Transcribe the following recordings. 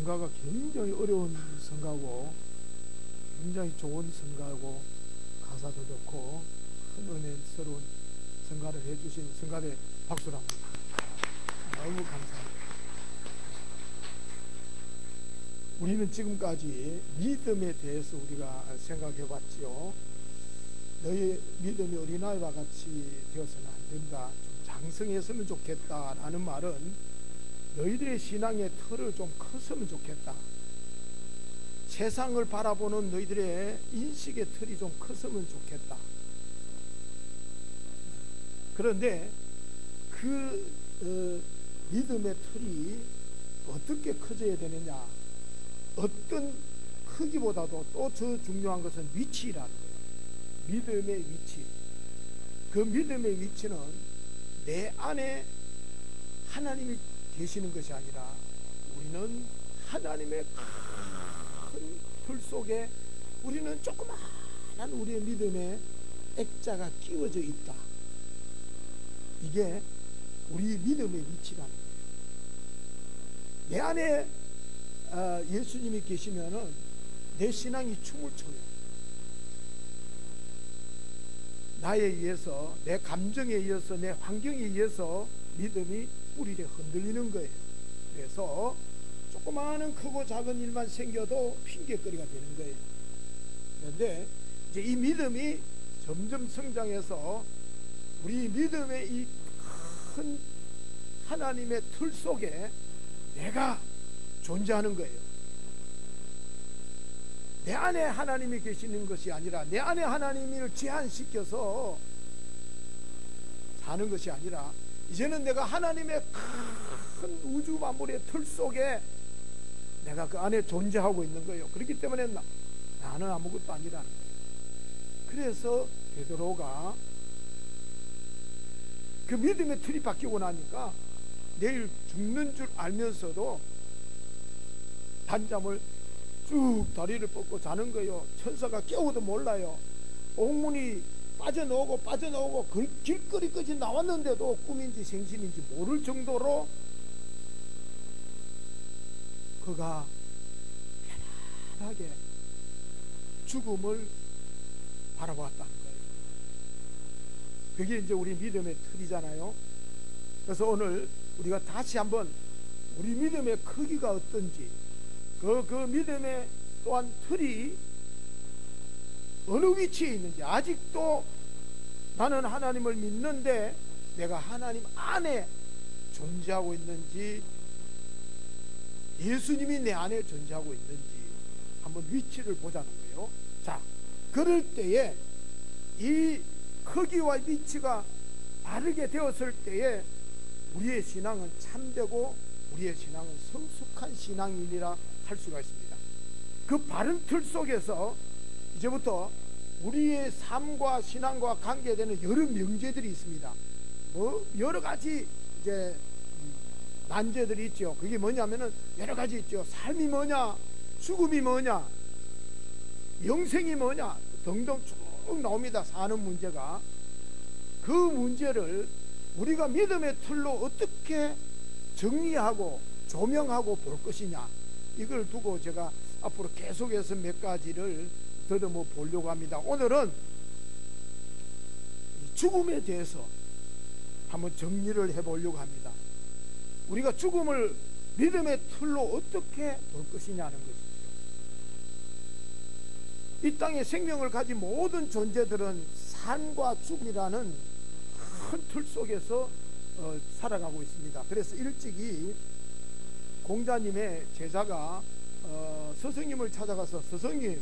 성가가 굉장히 어려운 성가고 굉장히 좋은 성가고 가사도 좋고 큰 은혜스러운 성가를 해주신 성가대 박수를 합니다. 너무 감사합니다. 우리는 지금까지 믿음에 대해서 우리가 생각해 봤지요. 너희 믿음이 어린아이와 같이 되어서는 안 된다, 좀 장성했으면 좋겠다라는 말은 너희들의 신앙의 틀을 좀 컸으면 좋겠다, 세상을 바라보는 너희들의 인식의 틀이 좀 컸으면 좋겠다. 그런데 그 믿음의 틀이 어떻게 커져야 되느냐, 어떤 크기보다도 또 더 중요한 것은 위치라는 거예요. 믿음의 위치. 그 믿음의 위치는 내 안에 하나님이 계시는 것이 아니라 우리는 하나님의 큰 틀 속에 우리는 조그마한 우리의 믿음의 액자가 끼워져 있다. 이게 우리 믿음의 위치라는 거예요. 내 안에 예수님이 계시면은 내 신앙이 춤을 춰요. 나에 의해서, 내 감정에 의해서, 내 환경에 의해서 믿음이 뿌리에 흔들리는 거예요. 그래서 조그마한 크고 작은 일만 생겨도 핑계거리가 되는 거예요. 그런데 이제 이 믿음이 점점 성장해서 우리 믿음의 이 큰 하나님의 틀 속에 내가 존재하는 거예요. 내 안에 하나님이 계시는 것이 아니라, 내 안에 하나님을 제한시켜서 사는 것이 아니라, 이제는 내가 하나님의 큰 우주 만물의 틀 속에 내가 그 안에 존재하고 있는 거예요. 그렇기 때문에 나는 아무것도 아니라는 거예요. 그래서 베드로가 그 믿음의 틀이 바뀌고 나니까 내일 죽는 줄 알면서도 단잠을 쭉 다리를 뻗고 자는 거예요. 천사가 깨워도 몰라요. 옥문이 빠져나오고 길거리까지 나왔는데도 꿈인지 생신인지 모를 정도로 그가 편안하게 죽음을 바라보았다는 거예요. 그게 이제 우리 믿음의 틀이잖아요. 그래서 오늘 우리가 다시 한번 우리 믿음의 크기가 어떤지, 그 믿음의 또한 틀이 어느 위치에 있는지, 아직도 나는 하나님을 믿는데 내가 하나님 안에 존재하고 있는지, 예수님이 내 안에 존재하고 있는지 한번 위치를 보자는 거예요. 자, 그럴 때에 이 크기와 위치가 바르게 되었을 때에 우리의 신앙은 참되고 우리의 신앙은 성숙한 신앙이라 할 수가 있습니다. 그 바른 틀 속에서 이제부터 우리의 삶과 신앙과 관계되는 여러 명제들이 있습니다. 여러 가지 이제 난제들이 있죠. 그게 뭐냐면은 여러 가지 있죠. 삶이 뭐냐, 죽음이 뭐냐, 영생이 뭐냐 등등 쭉 나옵니다. 사는 문제가. 그 문제를 우리가 믿음의 틀로 어떻게 정리하고 조명하고 볼 것이냐, 이걸 두고 제가 앞으로 계속해서 몇 가지를 더듬어 보려고 합니다. 오늘은 죽음에 대해서 한번 정리를 해보려고 합니다. 우리가 죽음을 믿음의 틀로 어떻게 볼 것이냐는 것이죠. 이 땅에 생명을 가진 모든 존재들은 산과 죽음이라는 큰 틀 속에서 살아가고 있습니다. 그래서 일찍이 공자님의 제자가 스승님을 찾아가서, 스승님,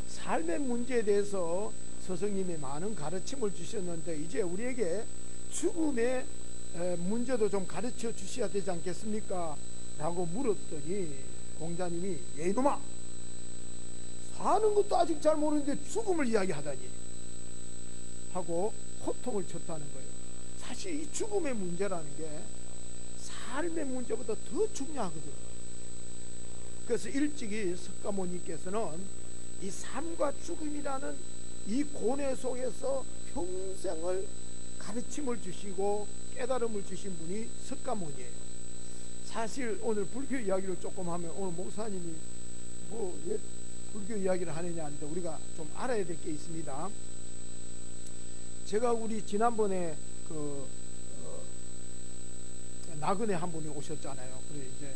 삶의 문제에 대해서 스승님이 많은 가르침을 주셨는데 이제 우리에게 죽음의 문제도 좀 가르쳐 주셔야 되지 않겠습니까? 라고 물었더니 공자님이, 야 이놈아, 사는 것도 아직 잘 모르는데 죽음을 이야기하다니 하고 호통을 쳤다는 거예요. 사실 이 죽음의 문제라는 게 삶의 문제보다 더 중요하거든요. 그래서 일찍이 석가모니께서는 이 삶과 죽음이라는 이 고뇌 속에서 평생을 가르침을 주시고 깨달음을 주신 분이 석가모니예요. 사실 오늘 불교 이야기를 조금 하면 오늘 목사님이 뭐 왜 불교 이야기를 하느냐 하는데 우리가 좀 알아야 될 게 있습니다. 제가 우리 지난번에 나그네 한 분이 오셨잖아요. 그래 이제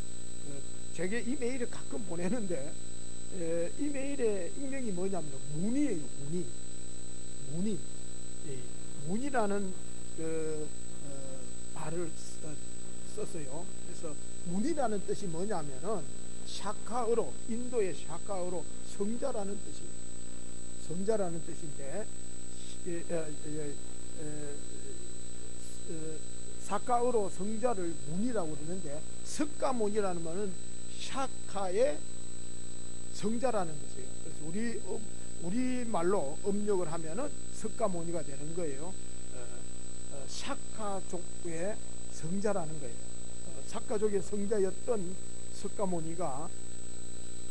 제게 이메일을 가끔 보내는데 이메일의 익명이 뭐냐면 문이에요. 문이. 문이라는 말을 썼어요. 그래서 문이라는 뜻이 뭐냐면은 샤카어로, 인도의 샤카어로 성자라는 뜻이에요. 성자라는 뜻인데 사카어로 성자를 문이라고 그러는데 석가모니라는 말은 샤카의 성자라는 것이에요. 그래서 우리 말로 음력을 하면은 석가모니가 되는 거예요. 샤카족의 성자라는 거예요. 샤카족의 성자였던 석가모니가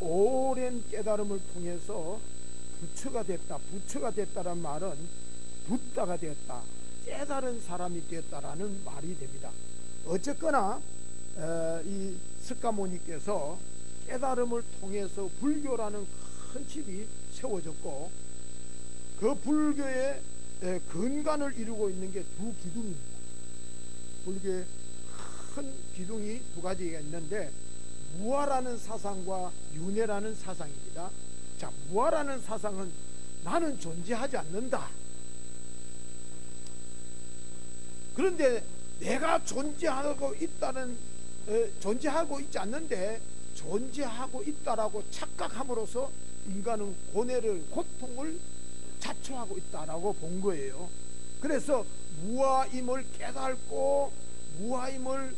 오랜 깨달음을 통해서 부처가 됐다. 부처가 됐다는 말은 붓다가 되었다. 깨달은 사람이 되었다라는 말이 됩니다. 어쨌거나 이 석가모니께서 깨달음을 통해서 불교라는 큰 집이 세워졌고 그 불교의 근간을 이루고 있는 게 두 기둥입니다. 불교의 큰 기둥이 두 가지가 있는데 무아라는 사상과 윤회라는 사상입니다. 자, 무아라는 사상은 나는 존재하지 않는다. 그런데 내가 존재하고 있지 않는데 존재하고 있다라고 착각함으로써 인간은 고통을 자초하고 있다라고 본 거예요. 그래서 무아임을 깨닫고 무아임을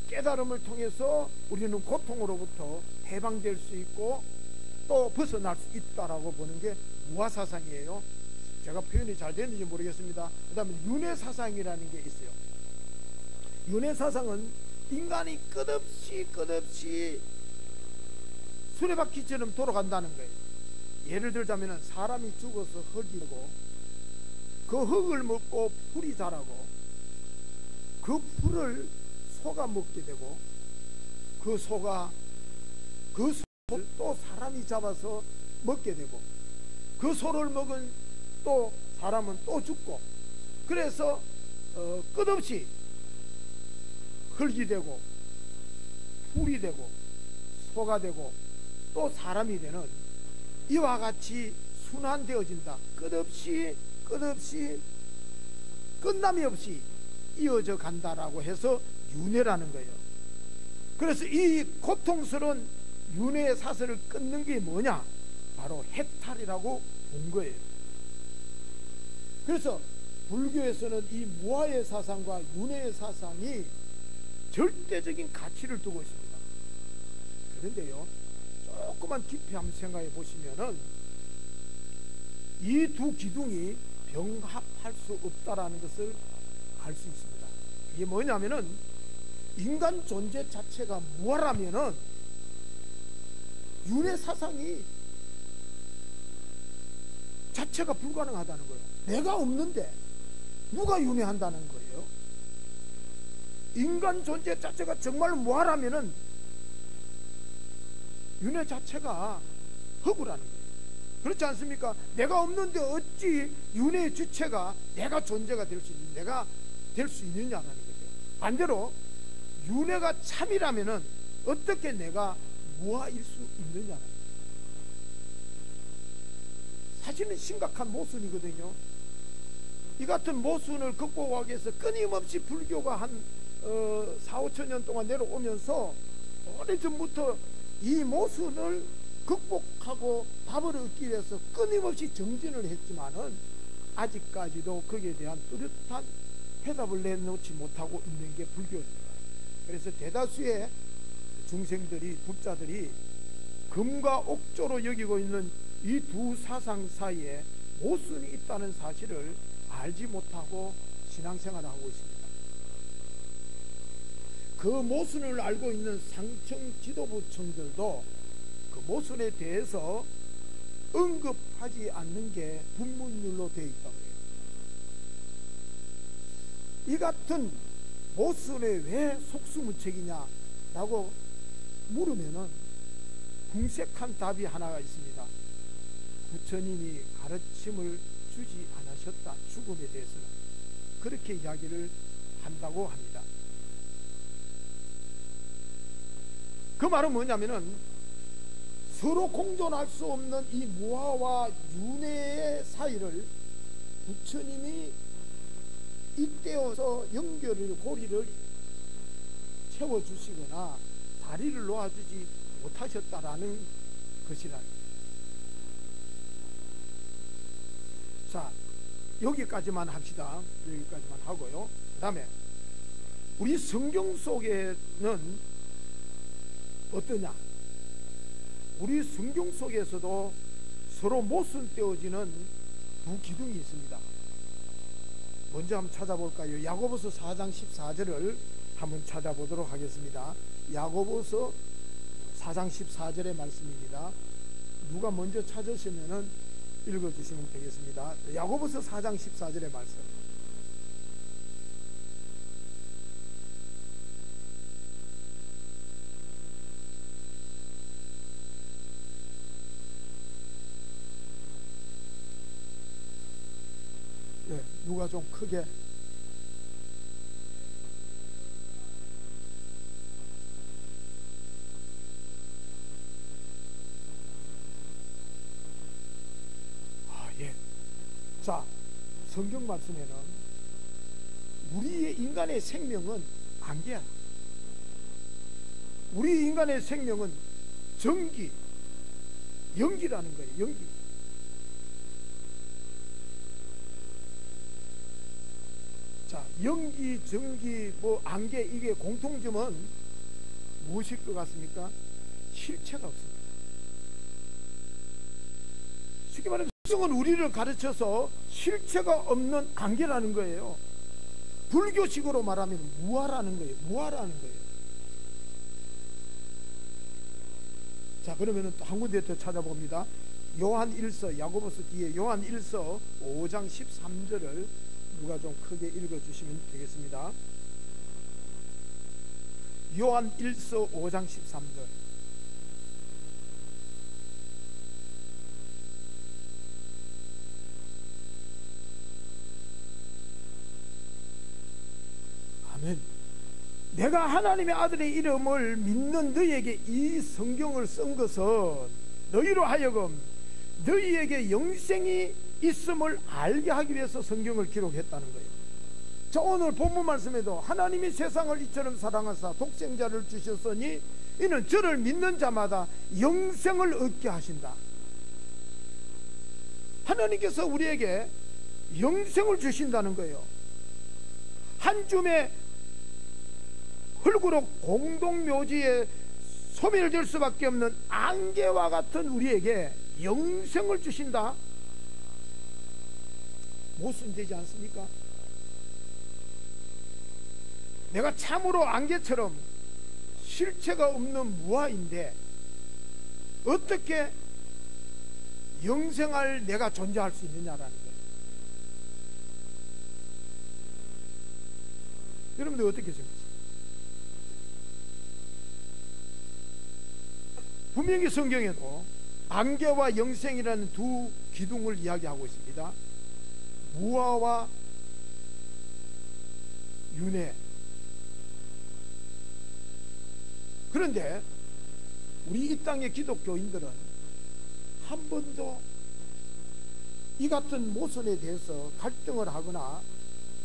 깨달음을 통해서 우리는 고통으로부터 해방될 수 있고 또 벗어날 수 있다라고 보는 게 무아사상이에요. 제가 표현이 잘 되는지 모르겠습니다. 그 다음에 윤회사상이라는 게 있어요. 윤회사상은 인간이 끝없이 수레바퀴처럼 돌아간다는 거예요. 예를 들자면 사람이 죽어서 흙이 되고 그 흙을 먹고 풀이 자라고 그 풀을 소가 먹게 되고 그 소가 그 소를 또 사람이 잡아서 먹게 되고 그 소를 먹은 또 사람은 또 죽고 그래서 끝없이 흙이 되고 풀이 되고 소가 되고 또 사람이 되는 이와 같이 순환되어진다. 끝없이 끝남이 없이 이어져 간다라고 해서 윤회라는 거예요. 그래서 이 고통스러운 윤회의 사슬을 끊는 게 뭐냐? 바로 해탈이라고 본 거예요. 그래서 불교에서는 이 무아의 사상과 윤회의 사상이 절대적인 가치를 두고 있습니다. 그런데요, 조금만 깊이 한번 생각해 보시면은 이 두 기둥이 병합할 수 없다라는 것을 알 수 있습니다. 이게 뭐냐면은 인간 존재 자체가 무아라면은 윤회 사상이 자체가 불가능하다는 거예요. 내가 없는데 누가 윤회한다는 거예요? 인간 존재 자체가 정말로 무아라면은 윤회 자체가 허구라는 거예요. 그렇지 않습니까? 내가 없는데 어찌 윤회의 주체가 내가 존재가 될 수 있는, 내가 될 수 있느냐는 거죠. 반대로 윤회가 참이라면은 어떻게 내가 무아일 수 있느냐는 거죠. 사실은 심각한 모순이거든요. 이 같은 모순을 극복하기 위해서 끊임없이 불교가 한 4,5천 년 동안 내려오면서 오래전부터 이 모순을 극복하고 답을 얻기 위해서 끊임없이 정진을 했지만은 아직까지도 거기에 대한 뚜렷한 해답을 내놓지 못하고 있는 게 불교입니다. 그래서 대다수의 중생들이, 불자들이 금과 옥조로 여기고 있는 이 두 사상 사이에 모순이 있다는 사실을 알지 못하고 신앙생활을 하고 있습니다. 그 모순을 알고 있는 상청 지도부층들도 그 모순에 대해서 언급하지 않는 게 불문율로 되어 있다고 해요. 이 같은 모순에 왜 속수무책이냐라고 물으면은 궁색한 답이 하나가 있습니다. 부처님이 가르침을 주지 않으셨다. 죽음에 대해서는 그렇게 이야기를 한다고 합니다. 그 말은 뭐냐면은 서로 공존할 수 없는 이 무아와 윤회의 사이를 부처님이 잇대어서 연결을, 고리를 채워주시거나 다리를 놓아주지 못하셨다라는 것이라. 자, 여기까지만 합시다. 여기까지만 하고요. 그 다음에 우리 성경 속에는 어떠냐? 우리 성경 속에서도 서로 모순되어지는 두 기둥이 있습니다. 먼저 한번 찾아볼까요? 야고보서 4장 14절을 한번 찾아보도록 하겠습니다. 야고보서 4장 14절의 말씀입니다. 누가 먼저 찾으시면은 읽어주시면 되겠습니다. 야고보서 4장 14절의 말씀. 네, 누가 좀 크게. 자, 성경 말씀에는 우리의 인간의 생명은 안개야. 우리 인간의 생명은 전기, 연기라는 거예요. 연기. 자, 연기, 전기, 뭐 안개, 이게 공통점은 무엇일 것 같습니까? 실체가 없습니다. 쉽게 말하면 성경은 우리를 가르쳐서 실체가 없는 안개라는 거예요. 불교식으로 말하면 무아라는 거예요. 무아라는 거예요. 자, 그러면은 또 한 군데 더 찾아봅니다. 요한 1서, 야고보서 뒤에 요한 1서 5장 13절을 누가 좀 크게 읽어주시면 되겠습니다. 요한 1서 5장 13절. 내가 하나님의 아들의 이름을 믿는 너희에게 이 성경을 쓴 것은 너희로 하여금 너희에게 영생이 있음을 알게 하기 위해서 성경을 기록했다는 거예요. 자, 오늘 본문 말씀에도 하나님이 세상을 이처럼 사랑하사 독생자를 주셨으니 이는 저를 믿는 자마다 영생을 얻게 하신다. 하나님께서 우리에게 영생을 주신다는 거예요. 한 줌의 흙으로 공동묘지에 소멸될 수밖에 없는 안개와 같은 우리에게 영생을 주신다. 모순되지 않습니까? 내가 참으로 안개처럼 실체가 없는 무아인데 어떻게 영생할 내가 존재할 수 있느냐라는 거예요. 여러분들 어떻게 생각하세요? 분명히 성경에도 안개와 영생이라는 두 기둥을 이야기하고 있습니다. 무아와 윤회. 그런데 우리 이 땅의 기독교인들은 한 번도 이 같은 모순에 대해서 갈등을 하거나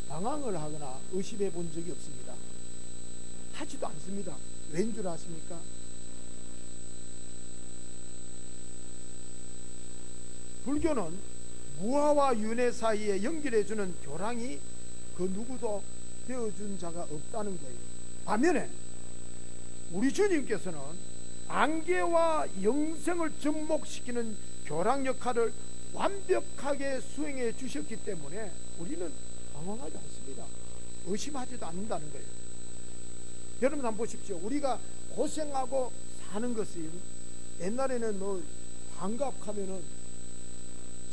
방황을 하거나 의심해 본 적이 없습니다. 하지도 않습니다. 왠 줄 아십니까? 불교는 무아와 윤회 사이에 연결해주는 교랑이 그 누구도 되어준 자가 없다는 거예요. 반면에 우리 주님께서는 안개와 영생을 접목시키는 교랑 역할을 완벽하게 수행해 주셨기 때문에 우리는 방황하지 않습니다. 의심하지도 않는다는 거예요. 여러분 한번 보십시오. 우리가 고생하고 사는 것이 옛날에는 뭐 환갑하면은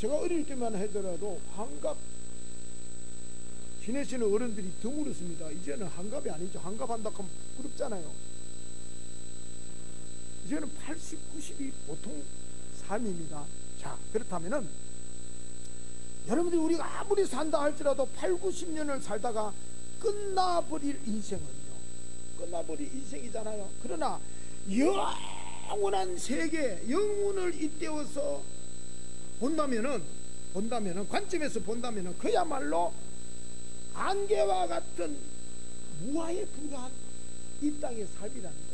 제가 어릴 때만 하더라도 환갑 지내시는 어른들이 드물었습니다. 이제는 한갑이 아니죠. 한갑한다 하면 부끄럽잖아요. 이제는 80, 90이 보통 삶입니다. 자, 그렇다면은 여러분들이 우리가 아무리 산다 할지라도 8, 90년을 살다가 끝나버릴 인생은요, 끝나버릴 인생이잖아요. 그러나 영원한 세계, 영혼을 잇대어서 본다면은 관점에서 본다면은 그야말로 안개와 같은 무화에 불과한 이 땅의 삶이라는 거예요.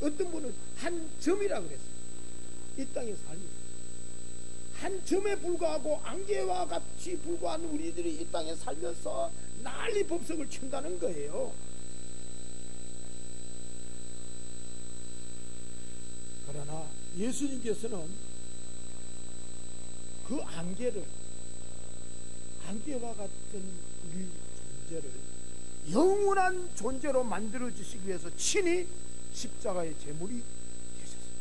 어떤 분은 한 점이라고 그랬어요. 이 땅의 삶이 한 점에 불과하고 안개와 같이 불과한 우리들이 이 땅에 살면서 난리 법석을 친다는 거예요. 그러나 예수님께서는 그 안개와 같은 우리 존재를 영원한 존재로 만들어 주시기 위해서 친히 십자가의 제물이 되셨습니다.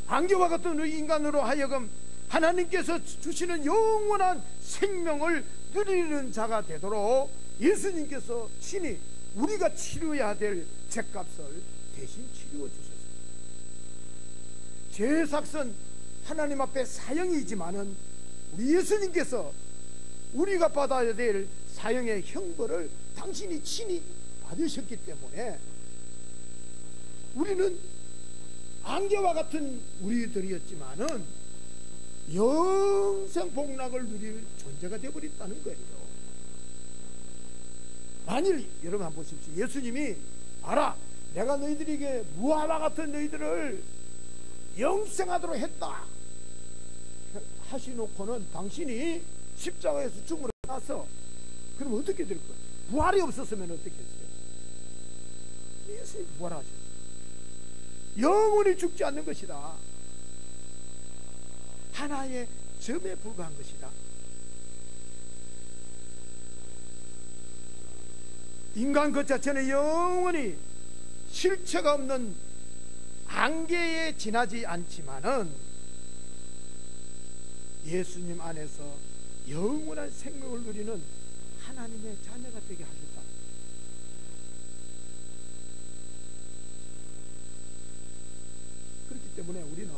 안개와 같은 우리 인간으로 하여금 하나님께서 주시는 영원한 생명을 누리는 자가 되도록 예수님께서 친히 우리가 치료해야 될 죄값을 대신 치루어 주셨습니다. 죄의 삭은 하나님 앞에 사형이지만은 우리 예수님께서 우리가 받아야 될 사형의 형벌을 당신이 친히 받으셨기 때문에 우리는 안개와 같은 우리들이었지만은 영생 복락을 누릴 존재가 되어버렸다는 거예요. 만일 여러분 한번 보십시오. 예수님이 알아, 내가 너희들에게 무화과 같은 너희들을 영생하도록 했다 하시놓고는 당신이 십자가에서 죽음을 나서 그럼 어떻게 될 거예요? 부활이 없었으면 어떻게 했어요? 예수님이 부활하셨어요. 영원히 죽지 않는 것이다. 하나의 점에 불과한 것이다. 인간 그 자체는 영원히 실체가 없는 안개에 지나지 않지만은 예수님 안에서 영원한 생명을 누리는 하나님의 자녀가 되게 하셨다. 그렇기 때문에 우리는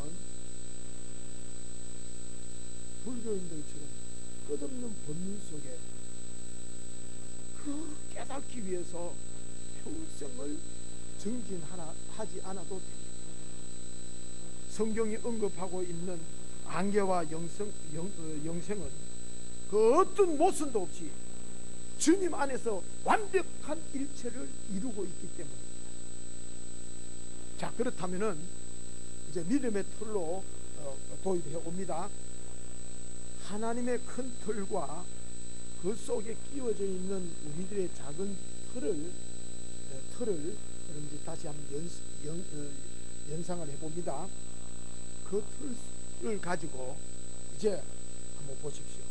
불교인들처럼 끝없는 본능 속에 그 깨닫기 위해서 평생을 정진하지 않아도 됩니다. 성경이 언급하고 있는 안개와 영생은 그 어떤 모순도 없이 주님 안에서 완벽한 일체를 이루고 있기 때문입니다. 자, 그렇다면은 이제 믿음의 틀로 도입해 옵니다. 하나님의 큰 틀과 그 속에 끼워져 있는 우리들의 작은 틀을 여러분들 다시 한번 연상을 해봅니다. 그 틀을 가지고 이제 한번 보십시오.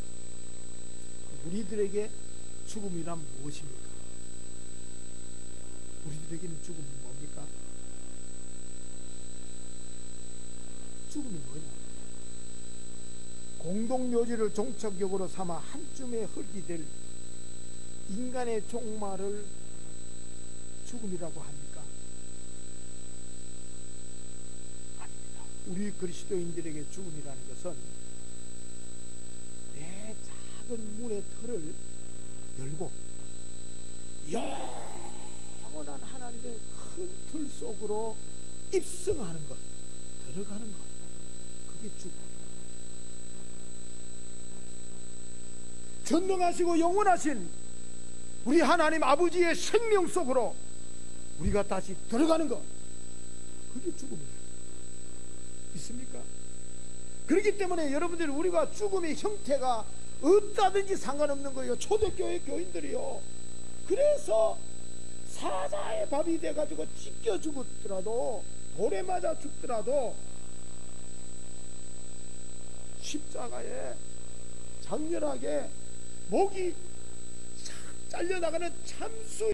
우리들에게 죽음이란 무엇입니까? 우리들에게는 죽음이 뭡니까? 죽음이 뭐냐? 공동묘지를 종착역으로 삼아 한쯤에 흙이 될 인간의 종말을 죽음이라고 합니까? 아닙니다. 우리 그리스도인들에게 죽음이라는 것은 내 작은 문의 틀을 열고 영원한 하나님의 큰 틀 속으로 입성하는 것, 들어가는 것, 그게 죽음. 전능하시고 영원하신 우리 하나님 아버지의 생명 속으로 우리가 다시 들어가는 것, 그게 죽음이에요. 있습니까? 그렇기 때문에 여러분들, 우리가 죽음의 형태가 없다든지 상관없는 거예요. 초대교회 교인들이요. 그래서 사자의 밥이 돼가지고 찢겨 죽었더라도, 돌에 맞아 죽더라도 십자가에 장렬하게 목이 잘려나가는 참수